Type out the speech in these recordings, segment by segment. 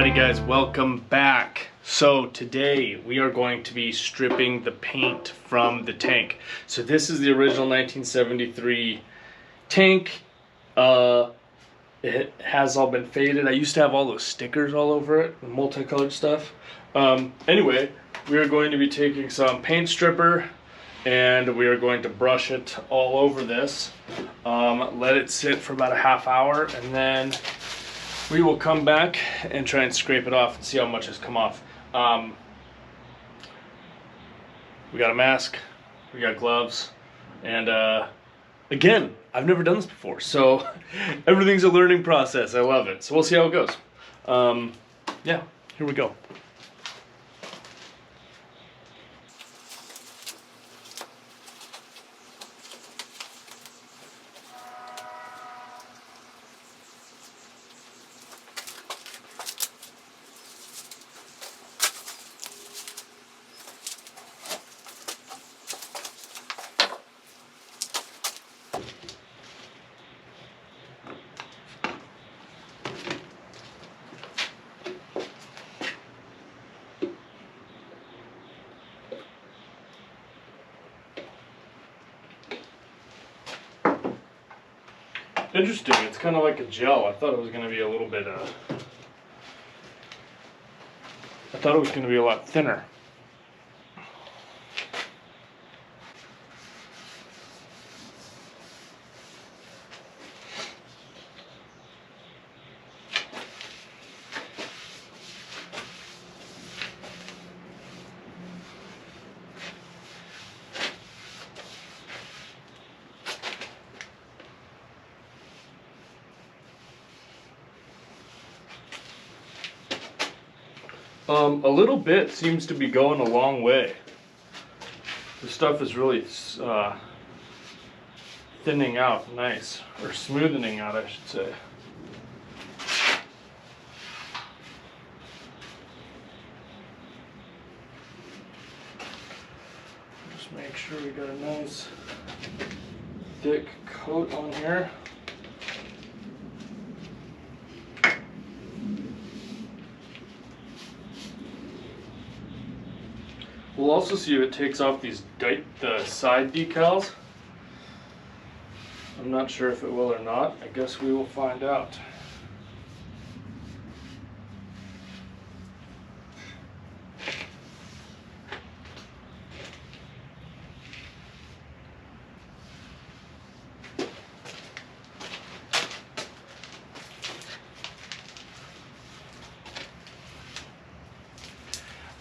Alrighty guys, welcome back. So today we are going to be stripping the paint from the tank. So this is the original 1973 tank. It has all been faded. I used to have all those stickers all over it, the multicolored stuff. Anyway, we are going to be taking some paint stripper and we are going to brush it all over this. Let it sit for about a half hour and then we will come back and try and scrape it off and see how much has come off. We got a mask, we got gloves, and again, I've never done this before, so everything's a learning process. I love it. So we'll see how it goes. Yeah, here we go. Interesting, it's kind of like a gel. I thought it was going to be a little bit, I thought it was going to be a lot thinner. A little bit seems to be going a long way. The stuff is really thinning out nice, or smoothening out, I should say. Just make sure we got a nice thick coat on here. We'll also see if it takes off these the side decals. I'm not sure if it will or not. I guess we will find out.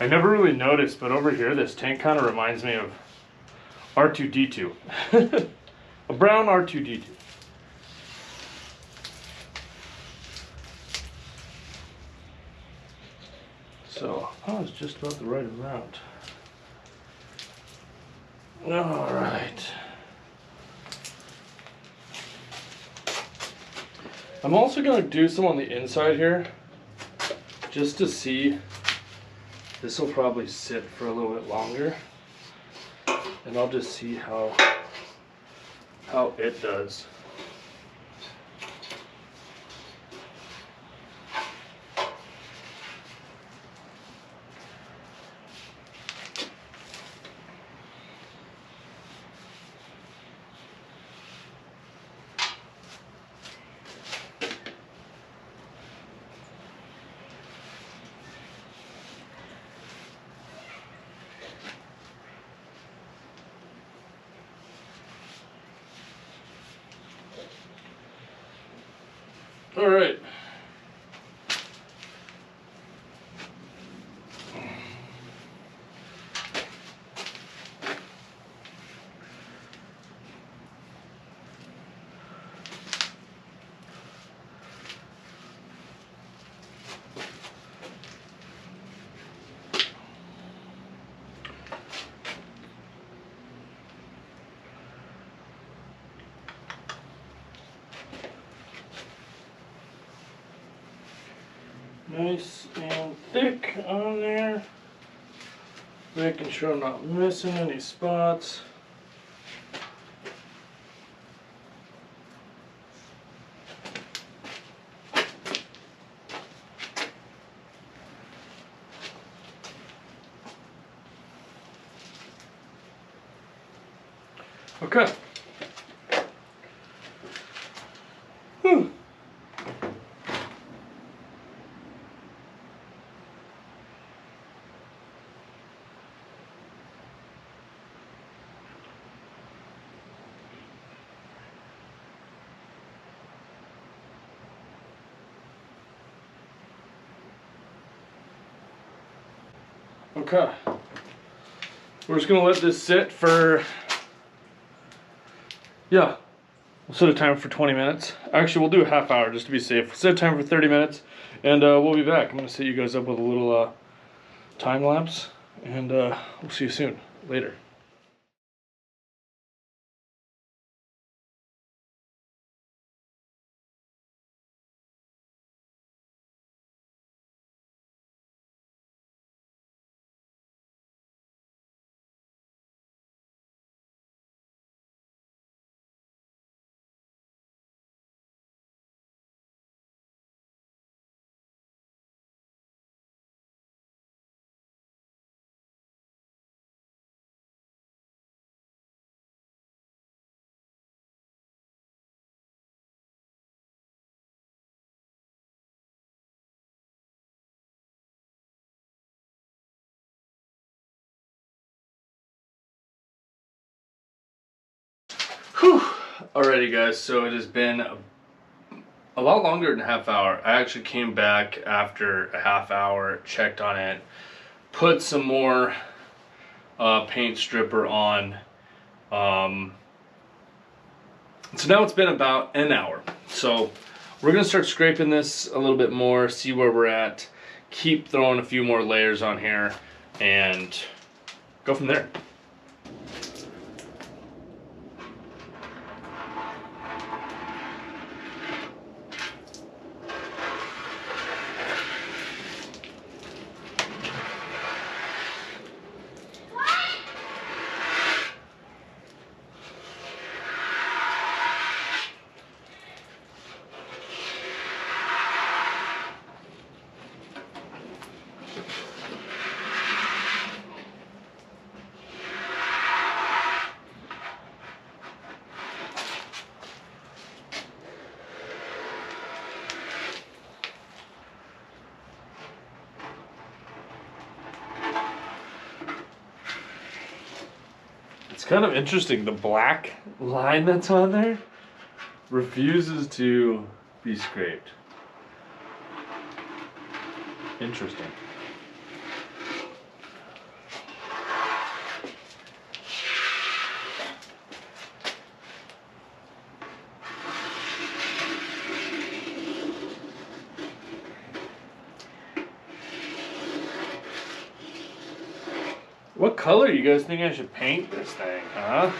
I never really noticed, but over here, this tank kind of reminds me of R2-D2. A brown R2-D2. So, that was just about the right amount. All right. I'm also going to do some on the inside here, just to see. This will probably sit for a little bit longer, and I'll just see how it does. All right. Nice and thick on there, making sure I'm not missing any spots. Okay. Whew. Okay. We're just gonna let this sit for, yeah, we'll set a timer for 20 minutes. Actually, we'll do a half hour just to be safe. We'll set a timer for 30 minutes and we'll be back. I'm gonna set you guys up with a little time lapse and we'll see you soon. Later. Whew. Alrighty guys, so it has been a lot longer than a half hour. I actually came back after a half hour, checked on it, put some more paint stripper on. So now it's been about an hour. So we're gonna start scraping this a little bit more, see where we're at, keep throwing a few more layers on here, and go from there. It's kind of interesting, the black line that's on there refuses to be scraped. Interesting. What color do you guys think I should paint this thing, huh?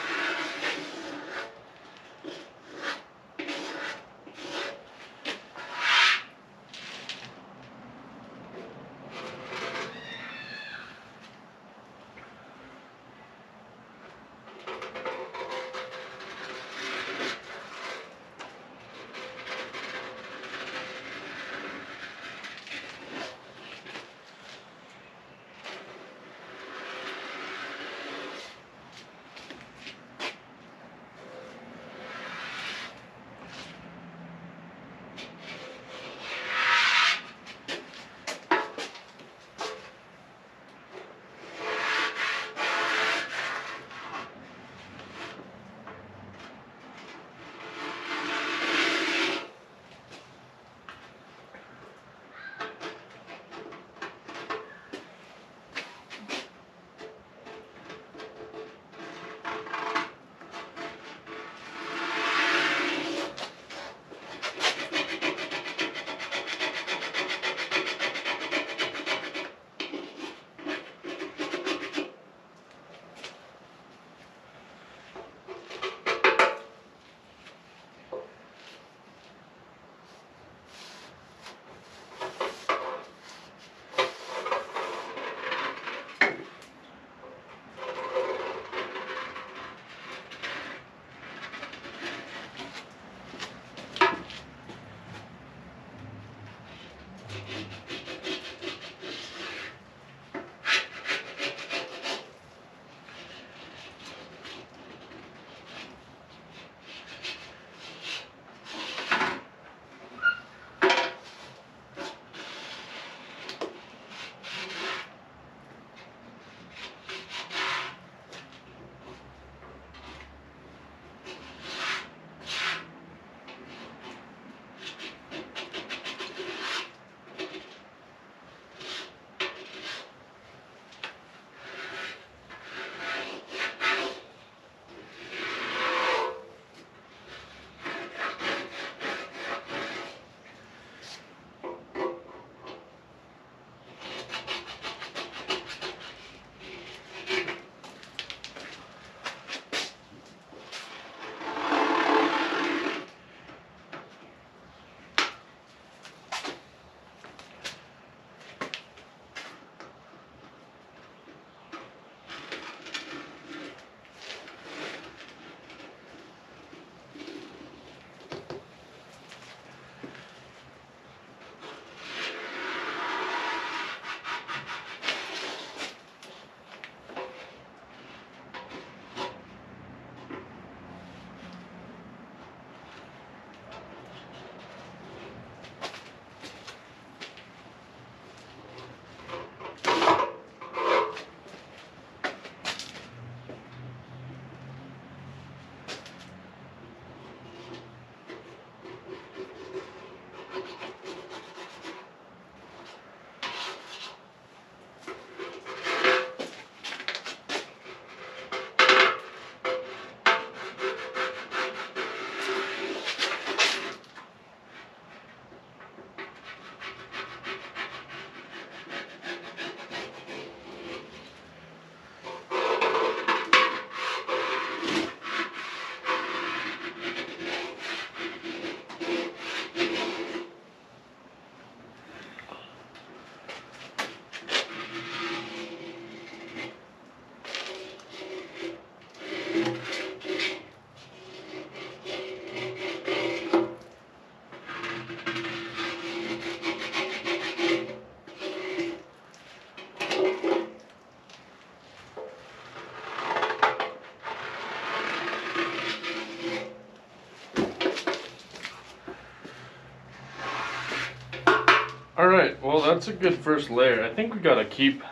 Alright, well that's a good first layer. I think we gotta keep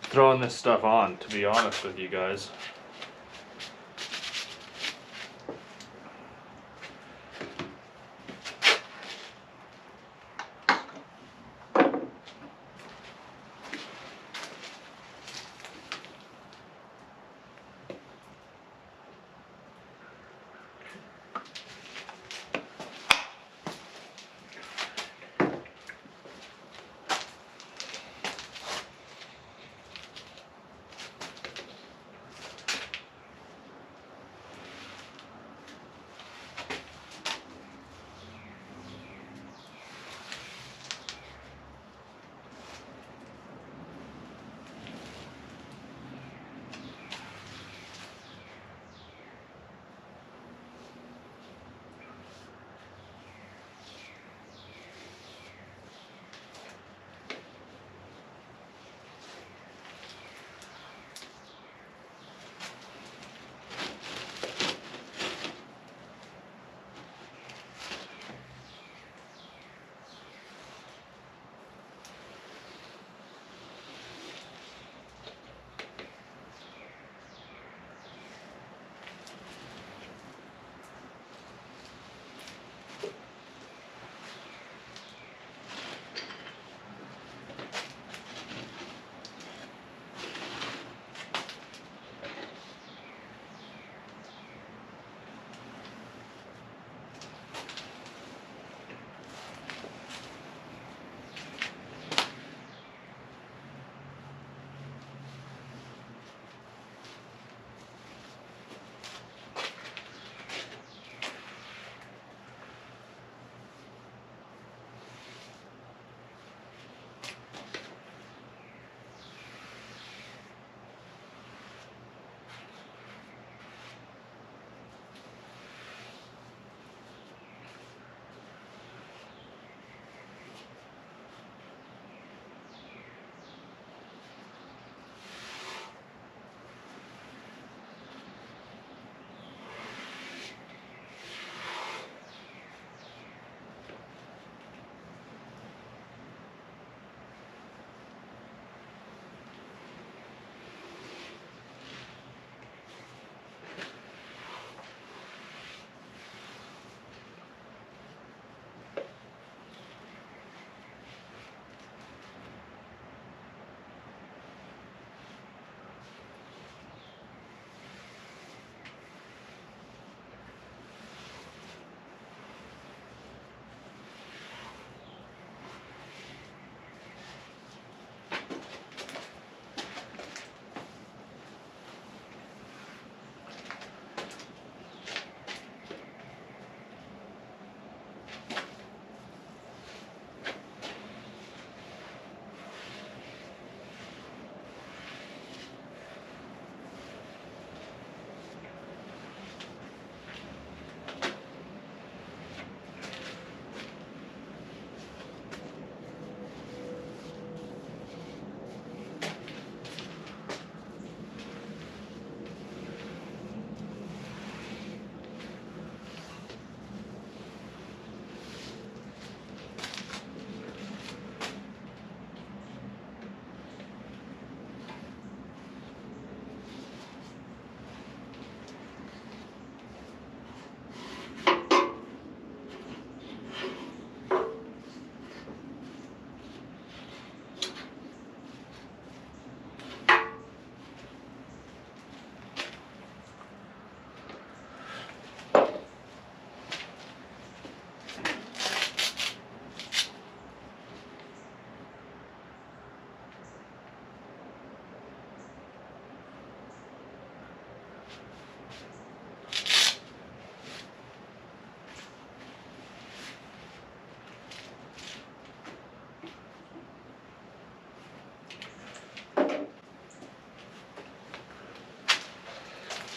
throwing this stuff on, to be honest with you guys.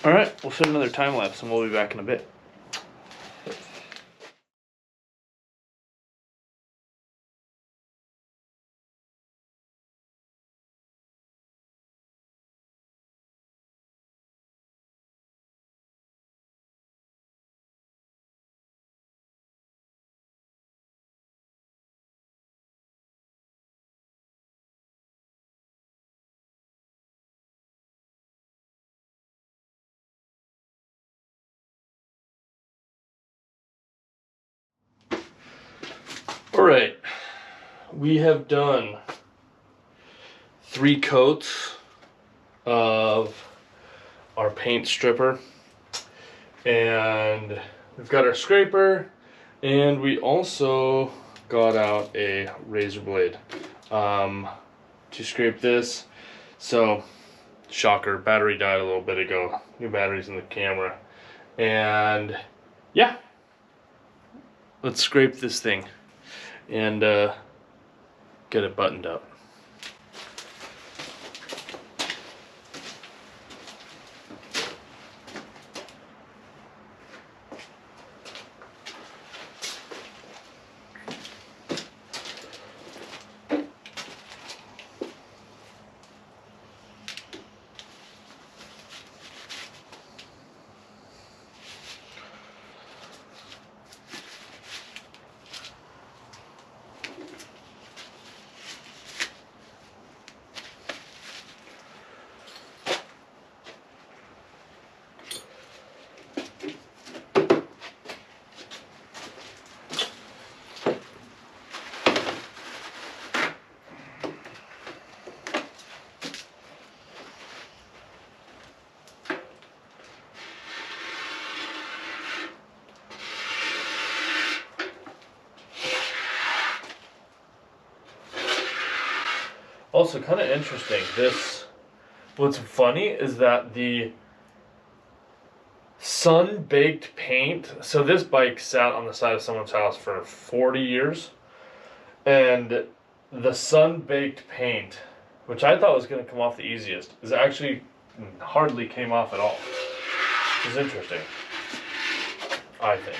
Alright, we'll set another time lapse and we'll be back in a bit. right, we have done 3 coats of our paint stripper, and we've got our scraper, and we also got out a razor blade to scrape this. So, shocker, battery died a little bit ago. New batteries in the camera. And yeah, let's scrape this thing and get it buttoned up. Also, kind of interesting, what's funny is that the sun-baked paint, so this bike sat on the side of someone's house for 40 years, and the sun-baked paint, which I thought was going to come off the easiest, is actually hardly came off at all. Which is interesting, I think.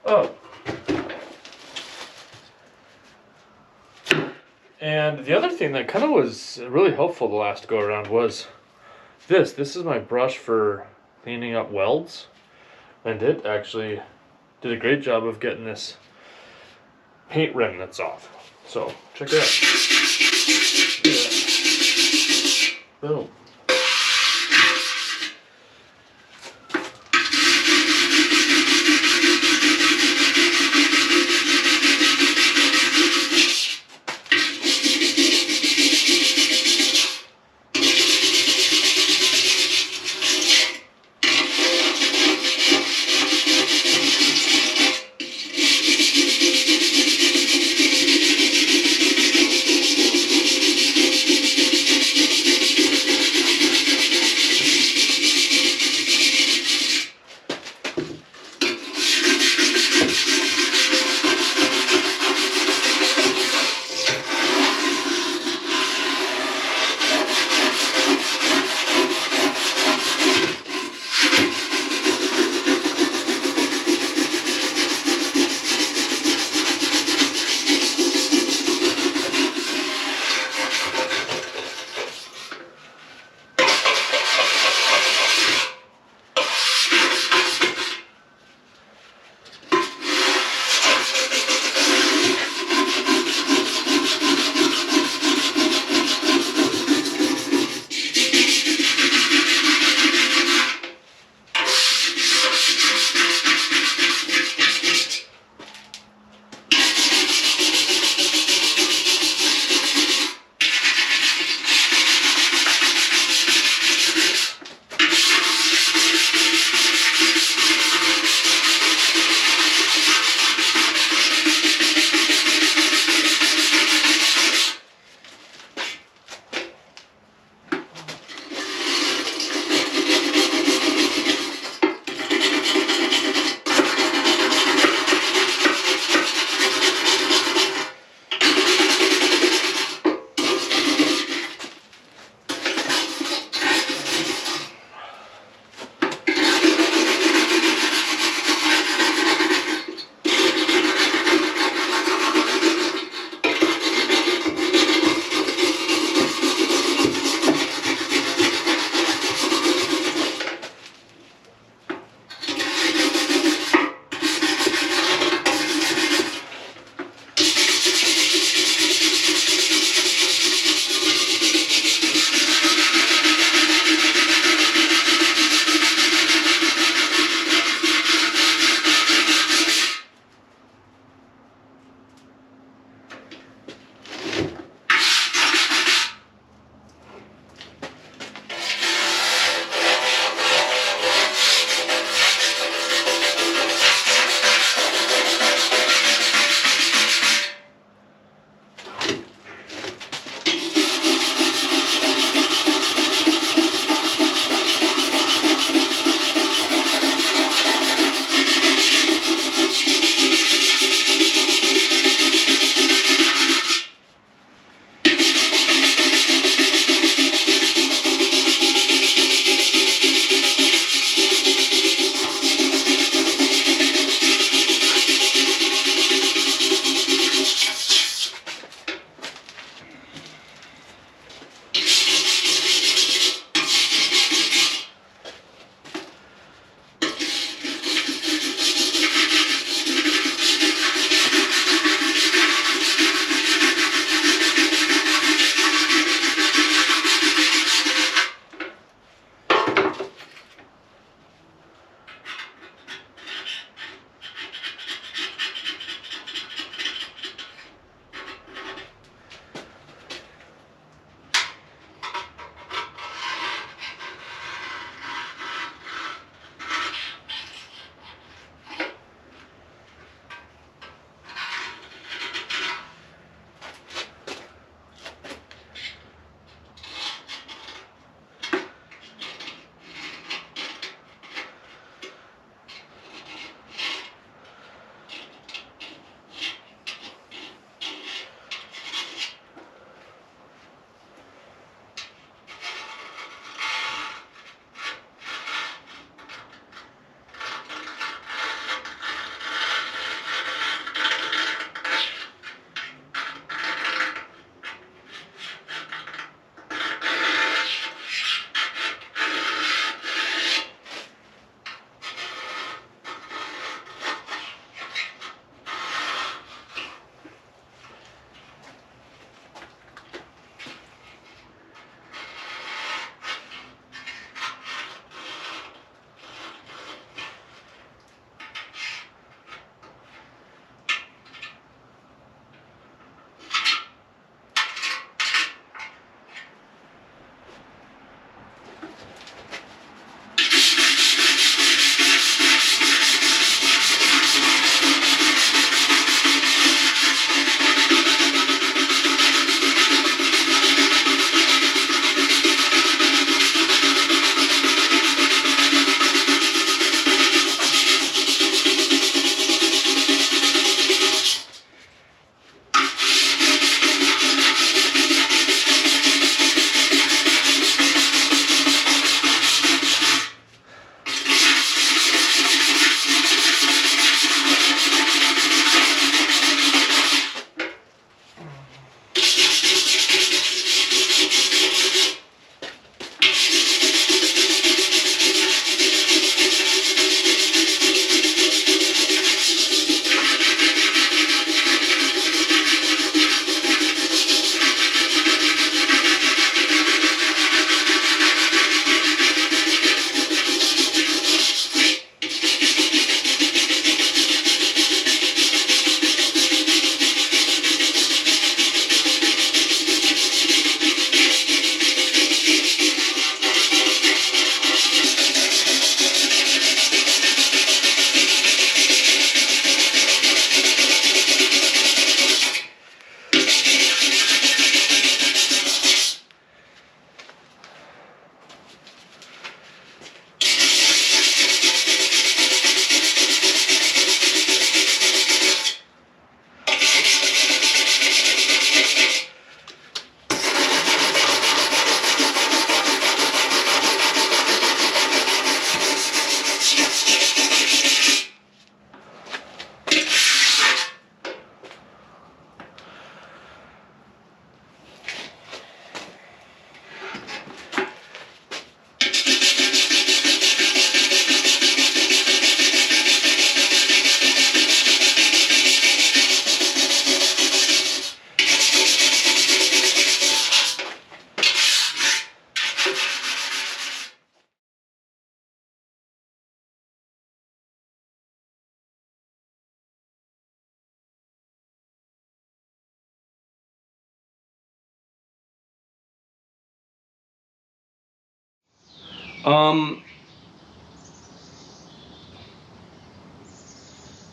Oh. And the other thing that kind of was really helpful the last go around was this. This is my brush for cleaning up welds. And it actually did a great job of getting this paint remnants off. So, check it out. Boom.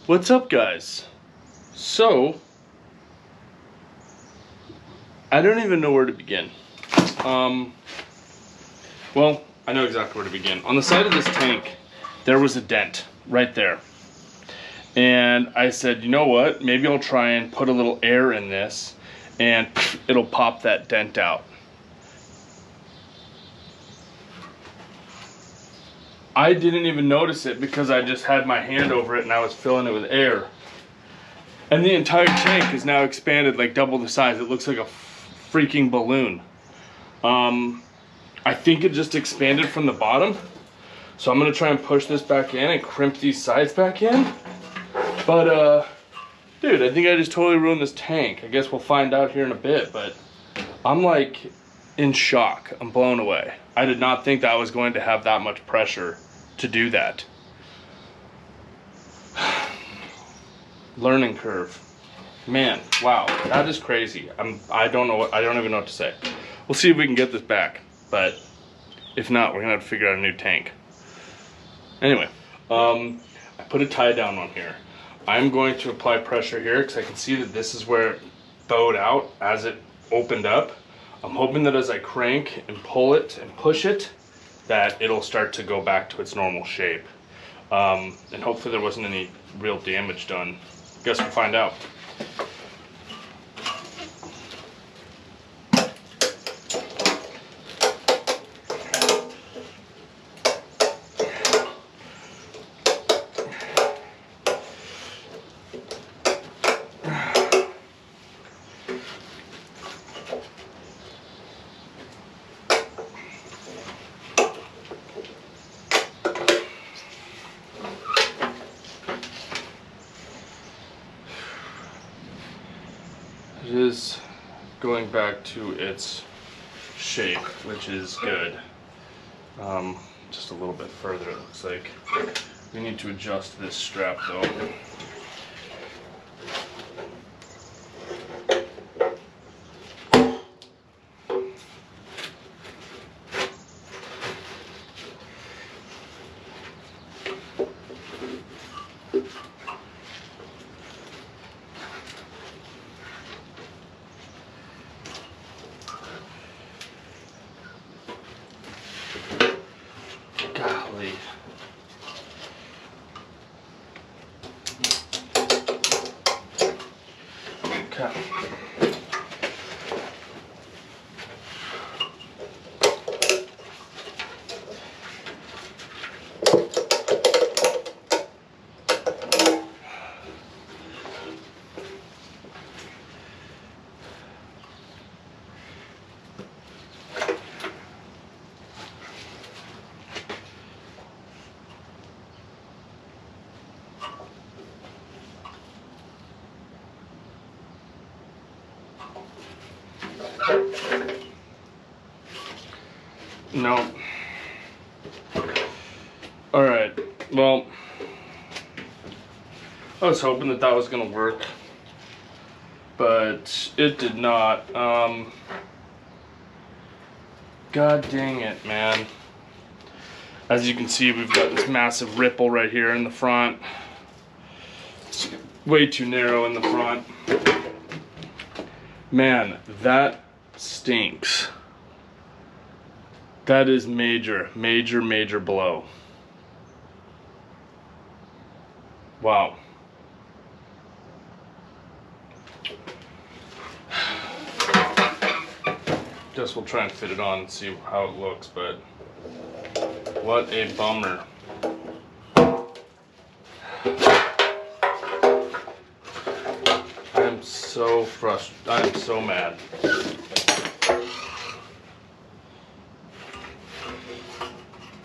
What's up, guys? So, I don't even know where to begin. Well, I know exactly where to begin. On the side of this tank, there was a dent right there. And I said, you know what? Maybe I'll try and put a little air in this and it'll pop that dent out. I didn't even notice it because I just had my hand over it and I was filling it with air. And the entire tank is now expanded like double the size. It looks like a freaking balloon. I think it just expanded from the bottom. So I'm gonna try and push this back in and crimp these sides back in. But dude, I think I just totally ruined this tank. I guess we'll find out here in a bit, but I'm like in shock. I'm blown away. I did not think that I was going to have that much pressure to do that. Learning curve. Man, wow, that is crazy. I don't even know what to say. We'll see if we can get this back, but if not, we're gonna have to figure out a new tank. Anyway, I put a tie down on here. I'm going to apply pressure here because I can see that this is where it bowed out as it opened up. I'm hoping that as I crank and pull it and push it, that it'll start to go back to its normal shape. And hopefully there wasn't any real damage done. Guess we'll find out. It is going back to its shape, which is good. Just a little bit further, it looks like. We need to adjust this strap though. Golly. Okay. No. Alright, well, I was hoping that that was gonna work, but it did not. God dang it, man. As you can see, we've got this massive ripple right here in the front. It's way too narrow in the front. Man, that stinks. That is major, major, major blow. Wow. Guess we'll try and fit it on and see how it looks, but what a bummer. I'm so frustrated. I'm so mad.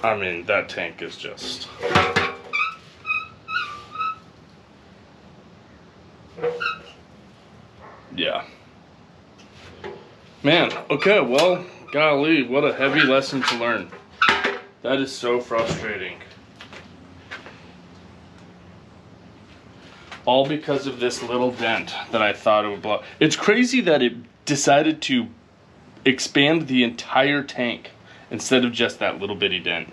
I mean, that tank is just... yeah. Man, okay, well, golly, what a heavy lesson to learn. That is so frustrating. All because of this little dent that I thought it would blow. It's crazy that it decided to expand the entire tank instead of just that little bitty dent.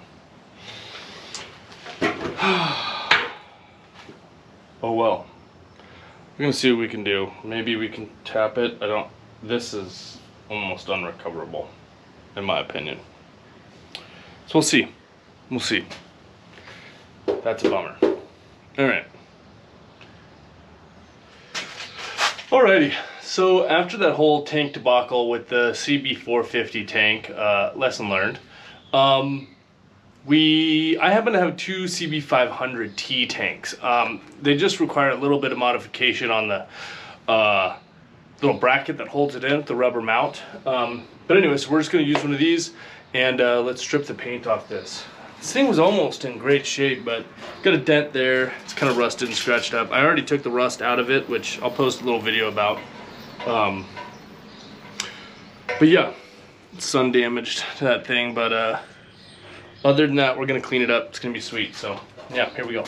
Oh well. We're gonna see what we can do. Maybe we can tap it. This is almost unrecoverable, in my opinion. So we'll see. We'll see. That's a bummer. Alright. Alrighty. So after that whole tank debacle with the CB450 tank, lesson learned, I happen to have two CB500T tanks. They just require a little bit of modification on the little bracket that holds it in, the rubber mount. But anyway, so we're just going to use one of these, and let's strip the paint off this. This thing was almost in great shape, but got a dent there. It's kind of rusted and scratched up. I already took the rust out of it, which I'll post a little video about. But yeah, sun damaged to that thing, but other than that, we're gonna clean it up. It's gonna be sweet. So yeah, here we go.